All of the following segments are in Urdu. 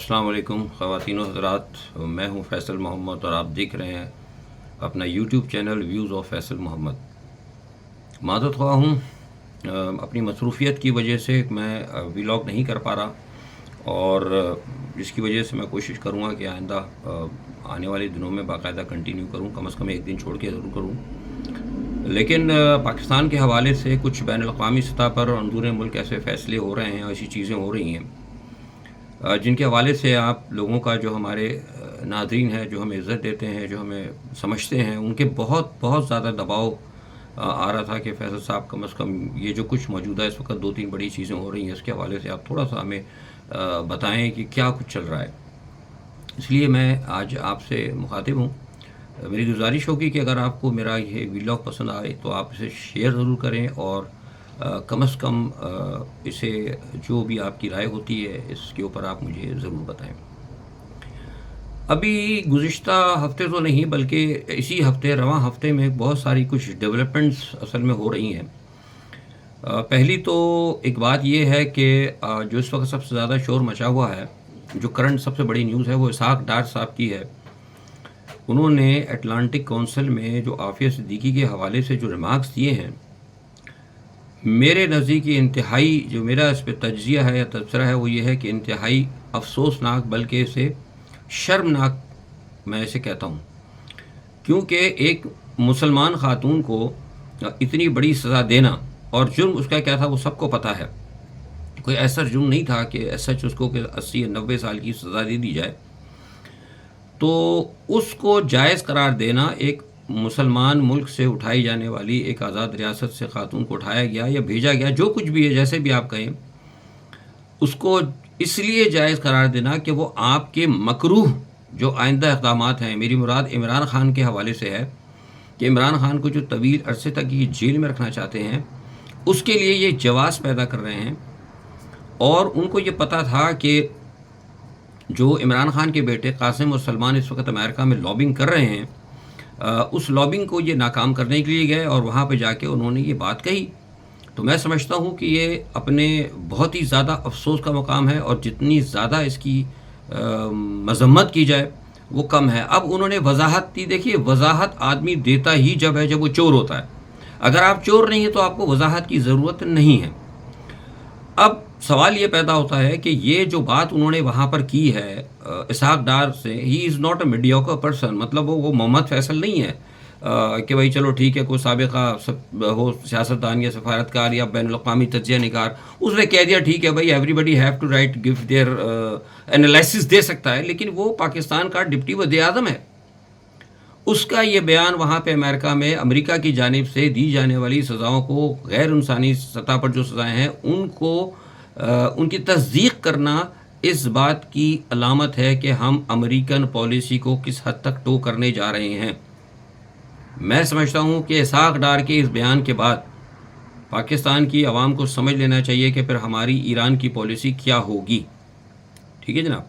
السلام علیکم خواتین و حضرات، میں ہوں فیصل محمد اور آپ دیکھ رہے ہیں اپنا YouTube channel views of Faisal Muhammad. معذرت خواہ ہوں، اپنی مصروفیت کی وجہ سے میں ولاگ نہیں کر پا رہا، اور جس کی وجہ سے میں کوشش کروں گا کہ آئندہ آنے والے دنوں میں باقاعدہ کنٹینیو کروں، کم از کم ایک دن چھوڑ کے ضرور کروں۔ لیکن پاکستان کے حوالے سے کچھ بین الاقوامی سطح پر اور اندرون ملک ایسے فیصلے ہو رہے ہیں، ایسی چیزیں ہو رہی ہیں جن کے حوالے سے آپ لوگوں کا، جو ہمارے ناظرین ہیں، جو ہمیں عزت دیتے ہیں، جو ہمیں سمجھتے ہیں، ان کے بہت زیادہ دباؤ آ رہا تھا کہ فیصل صاحب کم از کم یہ جو کچھ موجودہ اس وقت 2-3 بڑی چیزیں ہو رہی ہیں، اس کے حوالے سے آپ تھوڑا سا ہمیں بتائیں کہ کیا کچھ چل رہا ہے۔ اس لیے میں آج آپ سے مخاطب ہوں۔ میری گزارش ہوگی کہ اگر آپ کو میرا یہ ویلاگ پسند آئے تو آپ اسے شیئر ضرور کریں، اور کم از کم اسے جو بھی آپ کی رائے ہوتی ہے اس کے اوپر آپ مجھے ضرور بتائیں۔ ابھی گزشتہ ہفتے تو نہیں بلکہ اسی ہفتے، رواں ہفتے میں بہت ساری کچھ ڈیولپمنٹس اصل میں ہو رہی ہیں۔ پہلی تو ایک بات یہ ہے کہ جو اس وقت سب سے زیادہ شور مچا ہوا ہے، جو کرنٹ سب سے بڑی نیوز ہے، وہ اسحاق ڈار صاحب کی ہے۔ انہوں نے اٹلانٹک کونسل میں جو عافیہ صدیقی کے حوالے سے جو ریمارکس دیے ہیں، میرے نزدیک یہ انتہائی، جو میرا اس پہ تجزیہ ہے یا تبصرہ ہے، وہ یہ ہے کہ انتہائی افسوسناک، بلکہ اسے شرمناک میں اسے کہتا ہوں، کیونکہ ایک مسلمان خاتون کو اتنی بڑی سزا دینا، اور جرم اس کا کیا تھا وہ سب کو پتہ ہے، کوئی ایسا جرم نہیں تھا کہ سچ اس کو کہ 80-90 سال کی سزا دے دی جائے، تو اس کو جائز قرار دینا، ایک مسلمان ملک سے اٹھائی جانے والی ایک آزاد ریاست سے خاتون کو اٹھایا گیا یا بھیجا گیا، جو کچھ بھی ہے، جیسے بھی آپ کہیں، اس کو اس لیے جائز قرار دینا کہ وہ آپ کے مکروہ جو آئندہ اقدامات ہیں، میری مراد عمران خان کے حوالے سے ہے کہ عمران خان کو جو طویل عرصے تک یہ جیل میں رکھنا چاہتے ہیں، اس کے لیے یہ جواز پیدا کر رہے ہیں۔ اور ان کو یہ پتہ تھا کہ جو عمران خان کے بیٹے قاسم اور سلمان اس وقت امریکہ میں لابنگ کر رہے ہیں، اس لابنگ کو یہ ناکام کرنے کے لیے گئے، اور وہاں پہ جا کے انہوں نے یہ بات کہی۔ تو میں سمجھتا ہوں کہ یہ اپنے بہت ہی زیادہ افسوس کا مقام ہے، اور جتنی زیادہ اس کی مذمت کی جائے وہ کم ہے۔ اب انہوں نے وضاحت دی۔ دیکھیے، وضاحت آدمی دیتا ہی جب ہے، جب وہ چور ہوتا ہے۔ اگر آپ چور نہیں ہیں تو آپ کو وضاحت کی ضرورت نہیں ہے۔ اب سوال یہ پیدا ہوتا ہے کہ یہ جو بات انہوں نے وہاں پر کی ہے اسحاق ڈار سے، he is not a mediocre person, مطلب وہ محمد فیصل نہیں ہے کہ بھائی چلو ٹھیک ہے، کوئی سابقہ ہو سیاستدان یا سفارتکار یا بین الاقوامی تجزیہ نگار، اس نے کہہ دیا ٹھیک ہے بھائی، everybody have to right give their analysis دے سکتا ہے، لیکن وہ پاکستان کا ڈپٹی وزیر اعظم ہے۔ اس کا یہ بیان وہاں پہ امریکہ میں امریکہ کی جانب سے دی جانے والی سزاؤں کو، غیر انسانی سطح پر جو سزائیں ہیں، ان کی تصدیق کرنا اس بات کی علامت ہے کہ ہم امریکن پالیسی کو کس حد تک ٹو کرنے جا رہے ہیں۔ میں سمجھتا ہوں کہ اسحاق ڈار کے اس بیان کے بعد پاکستان کی عوام کو سمجھ لینا چاہیے کہ پھر ہماری ایران کی پالیسی کیا ہوگی۔ ٹھیک ہے جناب،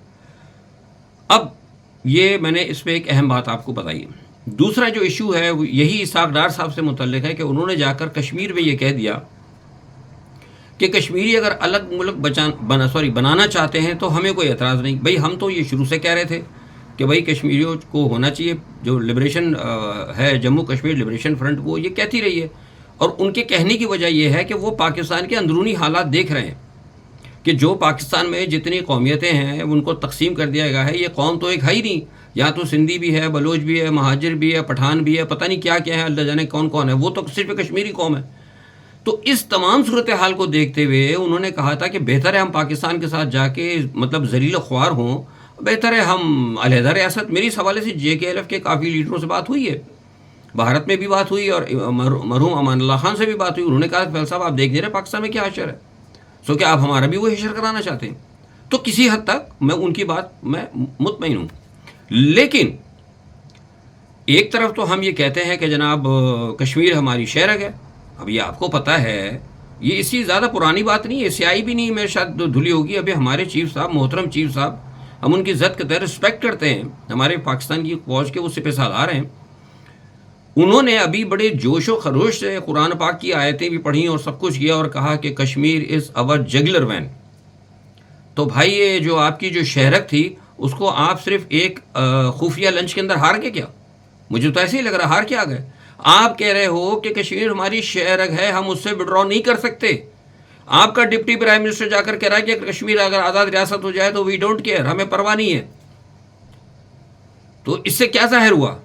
اب یہ میں نے اس پہ ایک اہم بات آپ کو بتائی۔ دوسرا جو ایشو ہے وہ یہی اسحاق ڈار صاحب سے متعلق ہے کہ انہوں نے جا کر کشمیر میں یہ کہہ دیا کہ کشمیری اگر الگ ملک بنانا چاہتے ہیں تو ہمیں کوئی اعتراض نہیں۔ بھئی ہم تو یہ شروع سے کہہ رہے تھے کہ بھئی کشمیریوں کو ہونا چاہیے، جو لبریشن ہے، جموں کشمیر لبریشن فرنٹ، وہ یہ کہتی رہی ہے، اور ان کے کہنے کی وجہ یہ ہے کہ وہ پاکستان کے اندرونی حالات دیکھ رہے ہیں کہ جو پاکستان میں جتنی قومیتیں ہیں ان کو تقسیم کر دیا گیا ہے، یہ قوم تو ایک ہے ہی نہیں، یہاں تو سندھی بھی ہے، بلوچ بھی ہے، مہاجر بھی ہے، پٹھان بھی ہے، پتہ نہیں کیا کیا ہے، اللہ جانے کون کون ہے، وہ تو صرف کشمیری قوم ہے۔ تو اس تمام صورتحال کو دیکھتے ہوئے انہوں نے کہا تھا کہ بہتر ہے ہم پاکستان کے ساتھ جا کے مطلب ذلیل و خوار ہوں، بہتر ہے ہم علیحدہ ریاست۔ میری اس حوالے سے JKLF کے کافی لیڈروں سے بات ہوئی ہے، بھارت میں بھی بات ہوئی، اور مرحوم امان اللہ خان سے بھی بات ہوئی۔ انہوں نے کہا کہ فیصل صاحب آپ دیکھ نہیں رہے پاکستان میں کیا حشر ہے، سو کیا آپ ہمارا بھی وہ حشر کرانا چاہتے ہیں؟ تو کسی حد تک میں ان کی بات میں مطمئن ہوں، لیکن ایک طرف تو ہم یہ کہتے ہیں کہ جناب کشمیر ہماری شہرگ ہے۔ اب یہ آپ کو پتہ ہے، یہ اس سے زیادہ پرانی بات نہیں ہے، سیائی بھی نہیں میں شاید دھلی ہوگی۔ ابھی ہمارے چیف صاحب، محترم چیف صاحب، ہم ان کی عزت کے تحت رسپیکٹ کرتے ہیں، ہمارے پاکستان کی فوج کے وہ سپہ سالار ہیں، انہوں نے ابھی بڑے جوش و خروش سے قرآن پاک کی آیتیں بھی پڑھیں اور سب کچھ کیا، اور کہا کہ کشمیر از اور جگلر وین۔ تو بھائی یہ جو آپ کی جو شہرک تھی اس کو آپ صرف ایک خفیہ لنچ کے اندر ہار گئے کیا؟ مجھے تو ایسے ہی لگ رہا ہار کے آ گئے. آپ کہہ رہے ہو کہ کشمیر ہماری شہرک ہے, ہم اس سے وڈرا نہیں کر سکتے. آپ کا ڈپٹی پرائم منسٹر جا کر کہہ رہا ہے کہ کشمیر اگر آزاد ریاست ہو جائے تو وی ڈونٹ کیئر, ہمیں پرواہ نہیں ہے. تو اس سے کیا ظاہر ہوا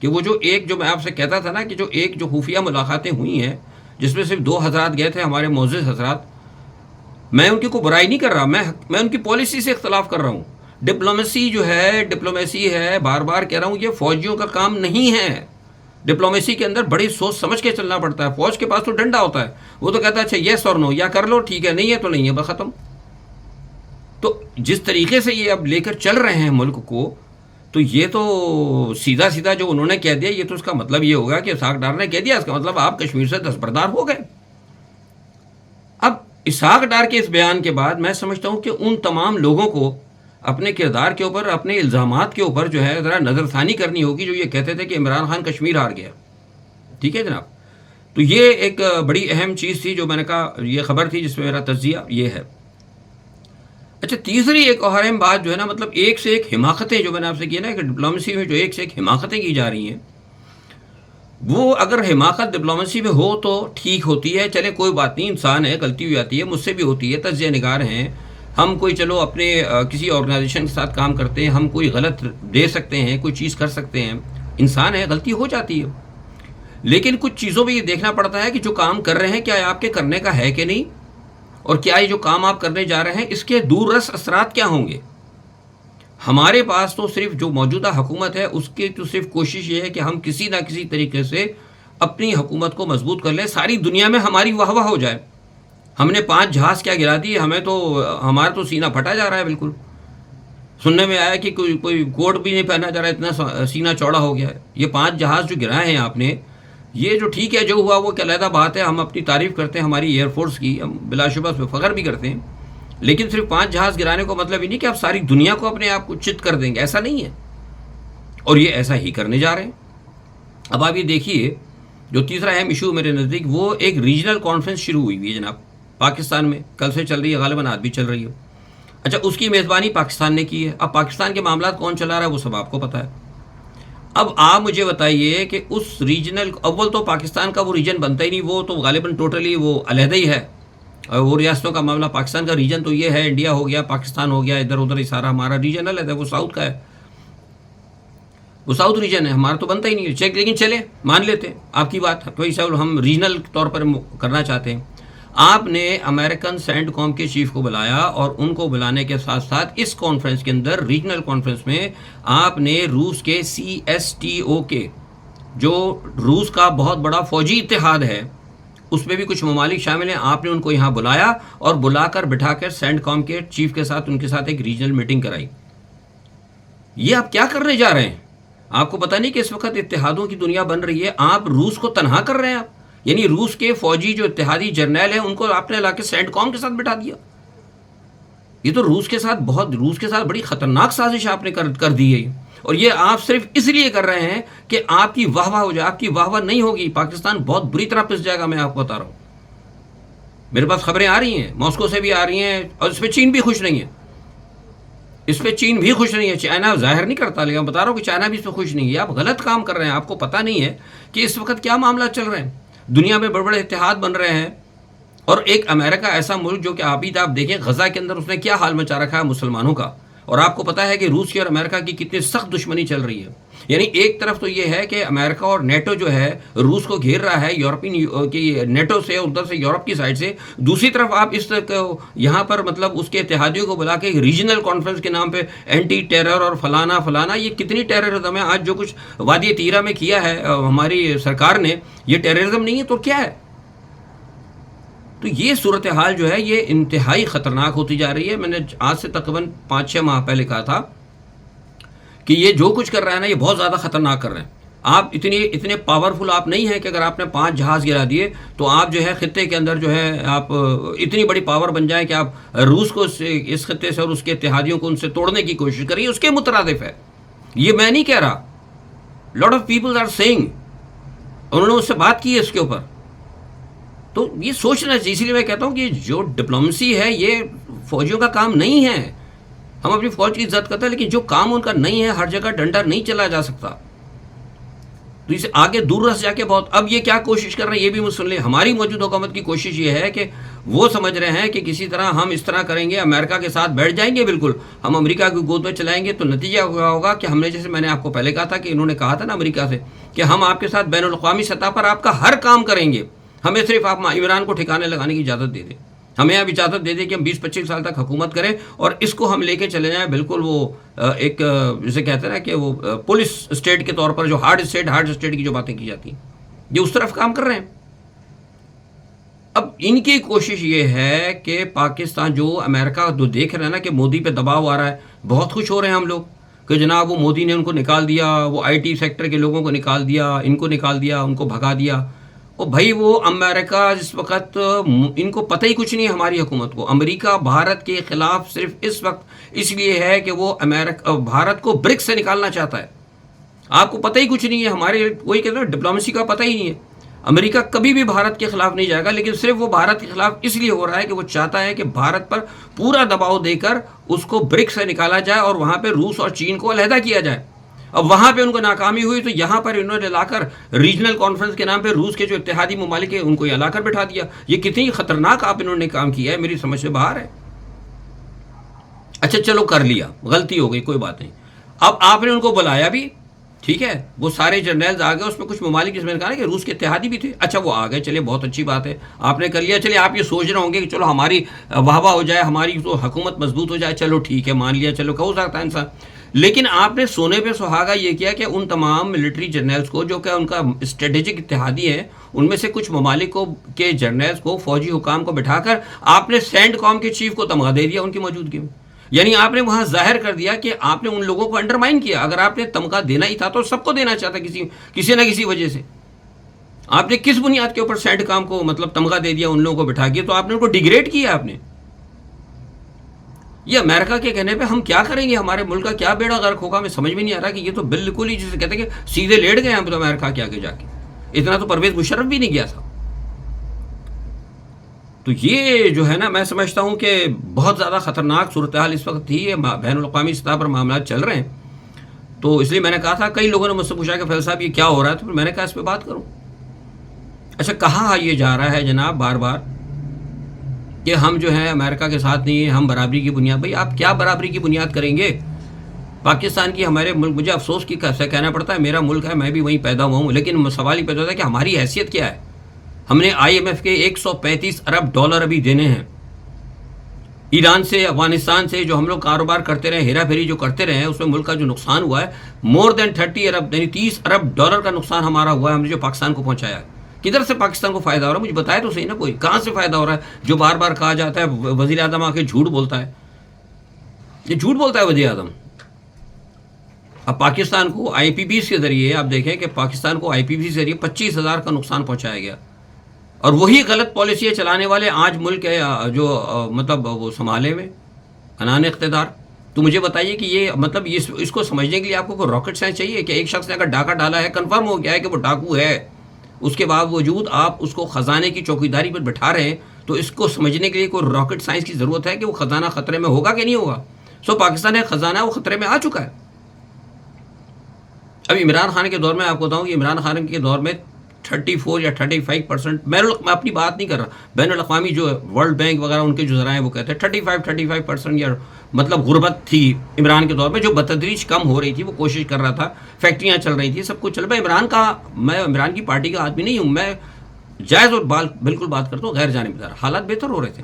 کہ وہ جو ایک جو میں آپ سے کہتا تھا نا کہ جو ایک جو خفیہ ملاقاتیں ہوئی ہیں جس میں صرف 2 حضرات گئے تھے, ہمارے معزز حضرات, میں ان کی کوئی برائی نہیں کر رہا, میں ان کی پالیسی سے اختلاف کر رہا ہوں. ڈپلومیسی ہے, بار بار کہہ رہا ہوں, یہ فوجیوں کا کام نہیں ہے. ڈپلومیسی کے اندر بڑی سوچ سمجھ کے چلنا پڑتا ہے. فوج کے پاس تو ڈنڈا ہوتا ہے, وہ تو کہتا ہے اچھا یس اور نو, یا کر لو ٹھیک ہے, نہیں ہے تو نہیں ہے, بس ختم. تو جس طریقے سے یہ اب لے کر چل رہے ہیں ملک کو, تو یہ تو سیدھا سیدھا جو انہوں نے کہہ دیا, یہ تو اس کا مطلب یہ ہوگا کہ اسحاق ڈار نے کہہ دیا, اس کا مطلب آپ کشمیر سے دستبردار ہو گئے. اب اسحاق ڈار کے اس بیان کے بعد میں سمجھتا ہوں کہ ان تمام لوگوں کو اپنے کردار کے اوپر, اپنے الزامات کے اوپر جو ہے ذرا نظر ثانی کرنی ہوگی, جو یہ کہتے تھے کہ عمران خان کشمیر ہار گیا. ٹھیک ہے جناب, تو یہ ایک بڑی اہم چیز تھی جو میں نے کہا, یہ خبر تھی جس میں میرا تجزیہ یہ ہے. اچھا, تیسری ایک اور اہم بات جو ہے نا, مطلب ایک سے ایک حماقتیں جو میں نے آپ سے کی نا کہ ڈپلومیسی میں جو ایک سے ایک حماقتیں کی جا رہی ہیں, وہ اگر حماقت ڈپلومیسی میں ہو تو ٹھیک ہوتی ہے, چلے کوئی بات نہیں, انسان ہے, غلطی ہو جاتی ہے, مجھ سے بھی ہوتی ہے, تجزیہ نگار ہیں ہم, کوئی چلو اپنے کسی آرگنائزیشن کے ساتھ کام کرتے ہیں, ہم کوئی غلط دے سکتے ہیں, کوئی چیز کر سکتے ہیں, انسان ہے, غلطی ہو جاتی ہے. لیکن کچھ چیزوں میں یہ دیکھنا پڑتا ہے کہ جو کام کر رہے ہیں کیا آپ کے کرنے کا ہے کہ نہیں, اور کیا یہ جو کام آپ کرنے جا رہے ہیں اس کے دور رس اثرات کیا ہوں گے. ہمارے پاس تو صرف جو موجودہ حکومت ہے اس کی تو صرف کوشش یہ ہے کہ ہم کسی نہ کسی طریقے سے اپنی حکومت کو مضبوط کر لیں, ساری دنیا میں ہماری واہ واہ ہو جائے. ہم نے 5 جہاز کیا گرا دیے, ہمارا تو سینہ پھٹا جا رہا ہے. بالکل سننے میں آیا کہ کوئی کوٹ بھی نہیں پہنا جا رہا, اتنا سینہ چوڑا ہو گیا ہے. یہ 5 جہاز جو گرائے ہیں آپ نے, یہ جو ٹھیک ہے جو ہوا وہ علیحدہ بات ہے, ہم اپنی تعریف کرتے ہیں ہماری ایئر فورس کی, ہم بلا شبہ اس پہ فخر بھی کرتے ہیں. لیکن صرف 5 جہاز گرانے کو مطلب ہی نہیں کہ آپ ساری دنیا کو اپنے آپ کو چت کر دیں گے, ایسا نہیں ہے. اور یہ ایسا ہی کرنے جا رہے ہیں. اب آپ یہ دیکھیے, جو تیسرا اہم ایشو میرے نزدیک, وہ ایک ریجنل کانفرنس شروع ہوئی ہوئی ہے جناب پاکستان میں, کل سے چل رہی ہے, غالباً آج بھی چل رہی ہے. اچھا, اس کی میزبانی پاکستان نے کی ہے. اب پاکستان کے معاملات کون چلا رہا ہے وہ سب آپ کو پتہ ہے. اب آپ مجھے بتائیے کہ اس ریجنل, اول تو پاکستان کا وہ ریجن بنتا ہی نہیں, وہ تو غالباً ٹوٹلی وہ علیحدہ ہی ہے. اور وہ ریاستوں کا معاملہ, پاکستان کا ریجن تو یہ ہے, انڈیا ہو گیا, پاکستان ہو گیا, ادھر ادھر ہی سارا ہمارا ریجن علیحدہ ہے, وہ ساؤتھ کا ہے, وہ ساؤتھ ریجن ہے, ہمارا تو بنتا ہی نہیں ہے. لیکن چلے مان لیتے ہیں آپ کی بات, کوئی سا ہم ریجنل طور پر کرنا چاہتے ہیں. آپ نے امریکن سینٹ کام کے چیف کو بلایا, اور ان کو بلانے کے ساتھ ساتھ اس کانفرنس کے اندر, ریجنل کانفرنس میں, آپ نے روس کے CSTO کے, جو روس کا بہت بڑا فوجی اتحاد ہے, اس میں بھی کچھ ممالک شامل ہیں, آپ نے ان کو یہاں بلایا اور بلا کر بٹھا کر سینٹ کام کے چیف کے ساتھ ان کے ساتھ ایک ریجنل میٹنگ کرائی. یہ آپ کیا کرنے جا رہے ہیں؟ آپ کو پتہ نہیں کہ اس وقت اتحادوں کی دنیا بن رہی ہے, آپ روس کو تنہا کر رہے ہیں. آپ یعنی روس کے فوجی جو اتحادی جرنیل ہیں ان کو آپ نے لا کے سینٹ کام کے ساتھ بٹھا دیا. یہ تو روس کے ساتھ بڑی خطرناک سازش آپ نے کر دی ہے. اور یہ آپ صرف اس لیے کر رہے ہیں کہ آپ کی واہ واہ ہو جائے. آپ کی واہ واہ نہیں ہوگی, پاکستان بہت بری طرح پس جائے گا, میں آپ کو بتا رہا ہوں. میرے پاس خبریں آ رہی ہیں, ماسکو سے بھی آ رہی ہیں, اور اس پہ چین بھی خوش نہیں ہے. چائنا ظاہر نہیں کرتا, لیکن بتا رہا ہوں کہ چائنا بھی اس پہ خوش نہیں ہے. آپ غلط کام کر رہے ہیں, آپ کو پتہ نہیں ہے کہ اس وقت کیا معاملہ چل رہے ہیں. دنیا میں بڑے بڑے اتحاد بن رہے ہیں, اور ایک امریکہ ایسا ملک جو کہ آپ دیکھیں غزہ کے اندر اس نے کیا حال مچا رکھا ہے مسلمانوں کا. اور آپ کو پتہ ہے کہ روس کی اور امریکہ کی کتنی سخت دشمنی چل رہی ہے. یعنی ایک طرف تو یہ ہے کہ امریکہ اور نیٹو جو ہے روس کو گھیر رہا ہے, یورپین کی نیٹو سے, ادھر سے یورپ کی سائڈ سے. دوسری طرف آپ اس یہاں پر مطلب اس کے اتحادیوں کو بلا کے ریجنل کانفرنس کے نام پہ اینٹی ٹیرر اور فلانا, یہ کتنی ٹیررزم ہے. آج جو کچھ وادی تیرہ میں کیا ہے ہماری سرکار نے, یہ ٹیررزم نہیں ہے تو کیا ہے؟ تو یہ صورتحال جو ہے یہ انتہائی خطرناک ہوتی جا رہی ہے. میں نے آج سے تقریباً 5-6 ماہ پہلے کہا تھا کہ یہ جو کچھ کر رہا ہے نا, یہ بہت زیادہ خطرناک کر رہے ہیں. آپ اتنے پاورفل آپ نہیں ہیں کہ اگر آپ نے 5 جہاز گرا دیے تو آپ جو ہے خطے کے اندر جو ہے آپ اتنی بڑی پاور بن جائیں کہ آپ روس کو اس خطے سے اور اس کے اتحادیوں کو ان سے توڑنے کی کوشش کریے. اس کے مترادف ہے, یہ میں نہیں کہہ رہا, lot of people are saying, انہوں نے اس سے بات کی ہے اس کے اوپر. تو یہ سوچنا چاہیے. اسی لیے میں کہتا ہوں کہ جو ڈپلومیسی ہے یہ فوجیوں کا کام نہیں ہے. ہم اپنی فوج کی عزت کرتے ہیں لیکن جو کام ان کا نہیں ہے, ہر جگہ ڈنڈا نہیں چلا جا سکتا. تو اسے آگے دور رس جا کے بہت. اب یہ کیا کوشش کر رہے ہیں یہ بھی مجھ سن لیں. ہماری موجودہ حکومت کی کوشش یہ ہے کہ وہ سمجھ رہے ہیں کہ کسی طرح ہم اس طرح کریں گے, امریکہ کے ساتھ بیٹھ جائیں گے, بالکل ہم امریکہ کی گود میں چلائیں گے. تو نتیجہ ہوا ہوگا کہ ہم نے, جیسے میں نے آپ کو پہلے کہا تھا کہ انہوں نے کہا تھا نا امریکہ سے کہ ہم آپ کے ساتھ بین الاقوامی سطح پر آپ کا ہر کام کریں گے, ہمیں صرف آپ عمران کو ٹھکانے لگانے کی اجازت دے دیں. ہمیں اب اجازت دے دیں کہ ہم 20-25 سال تک حکومت کریں اور اس کو ہم لے کے چلے جائیں بالکل وہ ایک جسے کہتے ہیں نا کہ وہ پولیس اسٹیٹ کے طور پر جو ہارڈ اسٹیٹ کی جو باتیں کی جاتی ہیں, یہ اس طرف کام کر رہے ہیں. اب ان کی کوشش یہ ہے کہ پاکستان, جو امریکہ جو دیکھ رہے ہیں نا کہ مودی پہ دباؤ آ رہا ہے, بہت خوش ہو رہے ہیں ہم لوگ کہ جناب وہ مودی نے ان کو نکال دیا, وہ آئی ٹی سیکٹر کے لوگوں کو نکال دیا, ان کو نکال دیا, ان کو بھگا دیا. اور بھائی وہ امریکہ اس وقت ان کو پتہ ہی کچھ نہیں ہے ہماری حکومت کو. امریکہ بھارت کے خلاف صرف اس وقت اس لیے ہے کہ وہ بھارت کو برکس سے نکالنا چاہتا ہے. آپ کو پتہ ہی کچھ نہیں ہے, ہمارے وہی کہتے ہیں ڈپلومیسی کا پتہ ہی نہیں ہے. امریکہ کبھی بھی بھارت کے خلاف نہیں جائے گا, لیکن صرف وہ بھارت کے خلاف اس لیے ہو رہا ہے کہ وہ چاہتا ہے کہ بھارت پر پورا دباؤ دے کر اس کو برکس سے نکالا جائے اور وہاں پہ روس اور چین کو علیحدہ کیا جائے. اب وہاں پہ ان کو ناکامی ہوئی تو یہاں پر انہوں نے لا کر ریجنل کانفرنس کے نام پہ روس کے جو اتحادی ممالک ہیں ان کو یہ لا کر بٹھا دیا. یہ کتنی خطرناک آپ انہوں نے کام کیا ہے, میری سمجھ سے باہر ہے. اچھا چلو کر لیا, غلطی ہو گئی, کوئی بات نہیں. اب آپ نے ان کو بلایا بھی, ٹھیک ہے, وہ سارے جرنیلز آ گئے, اس میں کچھ ممالک جس میں نے کہا کہ روس کے اتحادی بھی تھے, اچھا وہ آ گئے, چلیے بہت اچھی بات ہے, آپ نے کر لیا. چلیے آپ یہ سوچ رہے ہوں گے کہ چلو ہماری واہ واہ ہو جائے, ہماری تو حکومت مضبوط ہو جائے, چلو ٹھیک ہے مان لیا, چلو ہو سکتا ہے انسان. لیکن آپ نے سونے پہ سہاگا یہ کیا کہ ان تمام ملٹری جرنیلز کو جو کہ ان کا اسٹریٹجک اتحادی ہے, ان میں سے کچھ ممالک کو کے جرنیلز کو, فوجی حکام کو بٹھا کر آپ نے سینڈ کام کے چیف کو تمغہ دے دیا ان کی موجودگی میں. یعنی آپ نے وہاں ظاہر کر دیا کہ آپ نے ان لوگوں کو انڈرمائن کیا. اگر آپ نے تمغہ دینا ہی تھا تو سب کو دینا چاہتا کسی نہ کسی وجہ سے. آپ نے کس بنیاد کے اوپر سینڈ کام کو مطلب تمغہ دے دیا ان لوگوں کو بٹھا کے, تو آپ نے ان کو ڈیگریڈ کیا. آپ نے یہ امریکہ کے کہنے پہ ہم کیا کریں گے, ہمارے ملک کا کیا بیڑا غرق ہوگا, ہمیں سمجھ میں نہیں آ رہا کہ یہ تو بالکل ہی جسے کہتے ہیں کہ سیدھے لیٹ گئے ہم تو امریکہ کے آگے جا کے. اتنا تو پرویز مشرف بھی نہیں گیا تھا. تو یہ جو ہے نا, میں سمجھتا ہوں کہ بہت زیادہ خطرناک صورتحال اس وقت تھی. بین الاقوامی سطح پر معاملات چل رہے ہیں, تو اس لیے میں نے کہا تھا, کئی لوگوں نے مجھ سے پوچھا کہ فیض صاحب یہ کیا ہو رہا ہے, تو میں نے کہا اس پہ بات کروں. اچھا کہا یہ جا رہا ہے جناب بار بار کہ ہم جو ہے امریکہ کے ساتھ نہیں ہیں, ہم برابری کی بنیاد. بھائی آپ کیا برابری کی بنیاد کریں گے؟ پاکستان کی, ہمارے ملک, مجھے افسوس کی کیسے کہنا پڑتا ہے, میرا ملک ہے, میں بھی وہیں پیدا ہوا ہوں, لیکن سوال ہی پیدا ہوتا ہے کہ ہماری حیثیت کیا ہے. ہم نے آئی ایم ایف کے 135 ارب ڈالر ابھی دینے ہیں. ایران سے, افغانستان سے جو ہم لوگ کاروبار کرتے رہے, ہیرا پھیری جو کرتے رہے ہیں, اس میں ملک کا جو نقصان ہوا ہے مور دین 30 ارب یعنی 30 ارب ڈالر کا نقصان ہمارا ہوا ہے, ہم نے جو پاکستان کو پہنچایا ہے. کدھر سے پاکستان کو فائدہ ہو رہا ہے, مجھے بتائے تو صحیح نا کوئی, کہاں سے فائدہ ہو رہا ہے؟ جو بار بار کہا جاتا ہے, وزیر اعظم آ کے جھوٹ بولتا ہے, یہ جھوٹ بولتا ہے وزیر اعظم. اب پاکستان کو آئی پی بیز کے ذریعے, آپ دیکھیں کہ پاکستان کو آئی پی بیز کے ذریعے 25,000 کا نقصان پہنچایا گیا, اور وہی غلط پالیسیاں چلانے والے آج ملک ہے جو مطلب وہ سنبھالے میں انان اقتدار. تو مجھے بتائیے کہ یہ مطلب اس کو سمجھنے کے لیے آپ کو کوئی راکٹ سائنس چاہیے کہ ایک شخص نے اگر ڈاکہ ڈالا ہے, کنفرم ہو گیا ہے کہ وہ ڈاکو ہے, اس کے باوجود آپ اس کو خزانے کی چوکیداری پر بٹھا رہے ہیں, تو اس کو سمجھنے کے لیے کوئی راکٹ سائنس کی ضرورت ہے کہ وہ خزانہ خطرے میں ہوگا کہ نہیں ہوگا. پاکستان ایک خزانہ ہے, وہ خطرے میں آ چکا ہے. اب عمران خان کے دور میں آپ کو بتاؤں کہ عمران خان کے دور میں 34 یا 35%, میں اپنی بات نہیں کر رہا, بین الاقوامی جو ورلڈ بینک وغیرہ ان کے جو ذرائع وہ کہتے ہیں 35% یا مطلب غربت تھی عمران کے دور میں, جو بتدریج کم ہو رہی تھی. وہ کوشش کر رہا تھا, فیکٹریاں چل رہی تھیں, سب کچھ چل رہا. میں عمران کی پارٹی کا آدمی نہیں ہوں, میں جائز اور بالکل بات کرتا ہوں غیر جانبدار. حالات بہتر ہو رہے تھے.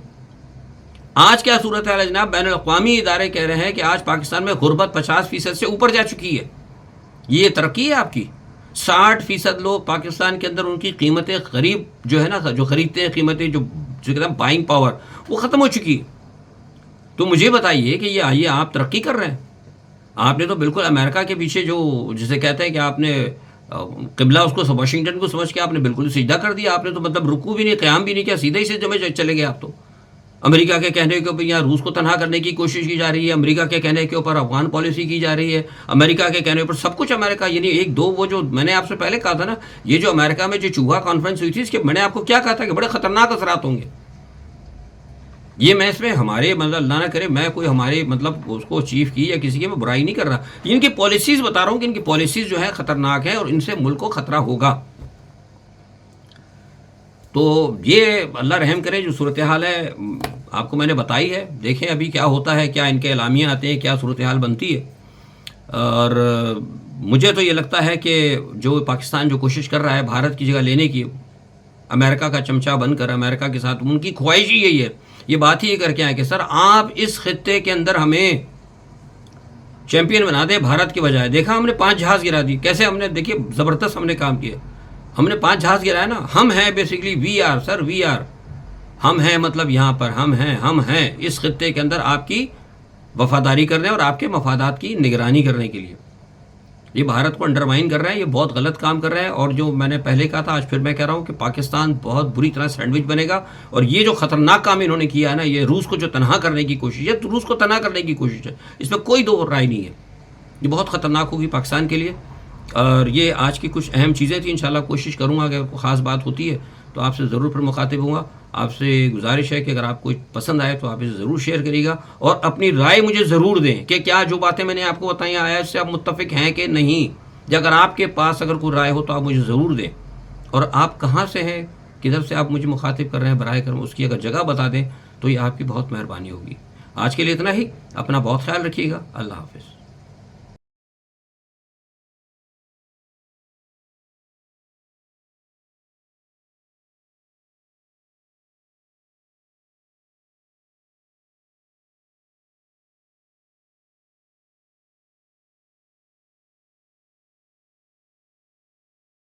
آج کیا صورت ہے جناب؟ بین الاقوامی ادارے کہہ رہے ہیں کہ آج پاکستان میں غربت 50% سے اوپر جا چکی ہے. یہ ترقی ہے آپ کی. 60% لوگ پاکستان کے اندر ان کی قیمتیں غریب جو ہے نا, جو خریدتے ہیں قیمتیں, جو کہتے ہیں بائنگ پاور, وہ ختم ہو چکی ہے. تو مجھے بتائیے کہ یہ آئیے آپ ترقی کر رہے ہیں. آپ نے تو بالکل امریکہ کے پیچھے جو جسے کہتے ہیں کہ آپ نے قبلہ اس کو واشنگٹن کو سمجھ کے آپ نے بالکل سجدہ کر دیا. آپ نے تو مطلب رکوع بھی نہیں, قیام بھی نہیں کیا, سیدھے ہی سے جمے چلے گئے آپ. تو امریکہ کے کہنے کے اوپر یہاں روس کو تنہا کرنے کی کوشش کی جا رہی ہے, امریکہ کے کہنے کے اوپر افغان پالیسی کی جا رہی ہے, امریکہ کے کہنے پر سب کچھ امریکہ. یعنی ایک دو وہ جو میں نے آپ سے پہلے کہا تھا نا, یہ جو امریکہ میں جو چوہا کانفرنس ہوئی تھی, اس کے میں نے آپ کو کیا کہا تھا کہ بڑے خطرناک اثرات ہوں گے. یہ میں اس میں ہمارے مطلب اللہ نہ کرے میں کوئی ہمارے مطلب اس کو چیف کی یا کسی کی میں برائی نہیں کر رہا، ان کی پالیسیز بتا رہا ہوں کہ ان کی پالیسیز جو ہے خطرناک ہے اور ان سے ملک کو خطرہ ہوگا. تو یہ اللہ رحم کرے جو صورتحال ہے آپ کو میں نے بتائی ہے، دیکھیں ابھی کیا ہوتا ہے، کیا ان کے اعلامیہ آتے ہیں، کیا صورتحال بنتی ہے. اور مجھے تو یہ لگتا ہے کہ جو پاکستان جو کوشش کر رہا ہے بھارت کی جگہ لینے کی، امریکہ کا چمچہ بن کر امریکہ کے ساتھ، ان کی خواہش ہی یہی ہے، یہ بات ہی یہ کر کے آئے کہ سر آپ اس خطے کے اندر ہمیں چیمپئن بنا دیں بھارت کی بجائے. دیکھا ہم نے 5 جہاز گرا دی، کیسے ہم نے، دیکھیے زبردست ہم نے کام کیا، ہم نے 5 جہاز گرایا نا. ہم ہیں basically we are sir, we are, ہم ہیں مطلب یہاں پر ہم ہیں اس خطے کے اندر آپ کی وفاداری کرنے اور آپ کے مفادات کی نگرانی کرنے کے لیے. یہ بھارت کو انڈرمائن کر رہے ہیں، یہ بہت غلط کام کر رہے ہیں. اور جو میں نے پہلے کہا تھا آج پھر میں کہہ رہا ہوں کہ پاکستان بہت بری طرح سینڈوچ بنے گا. اور یہ جو خطرناک کام انہوں نے کیا ہے نا، یہ روس کو جو تنہا کرنے کی کوشش ہے، روس کو تنہا کرنے کی کوشش ہے، اس میں کوئی دو رائے نہیں ہے. یہ بہت خطرناک ہوگی پاکستان کے لیے. اور یہ آج کی کچھ اہم چیزیں تھیں. انشاءاللہ کوشش کروں گا اگر کوئی خاص بات ہوتی ہے تو آپ سے ضرور پھر مخاطب ہوں گا. آپ سے گزارش ہے کہ اگر آپ کو پسند آئے تو آپ اسے ضرور شیئر کریے گا اور اپنی رائے مجھے ضرور دیں کہ کیا جو باتیں میں نے آپ کو بتائیں آیا اس سے آپ متفق ہیں کہ نہیں. یا اگر آپ کے پاس اگر کوئی رائے ہو تو آپ مجھے ضرور دیں. اور آپ کہاں سے ہیں، کدھر سے آپ مجھے مخاطب کر رہے ہیں، براہ کرم اس کی اگر جگہ بتا دیں تو یہ آپ کی بہت مہربانی ہوگی. آج کے لیے اتنا ہی. اپنا بہت خیال رکھیے گا. اللہ حافظ.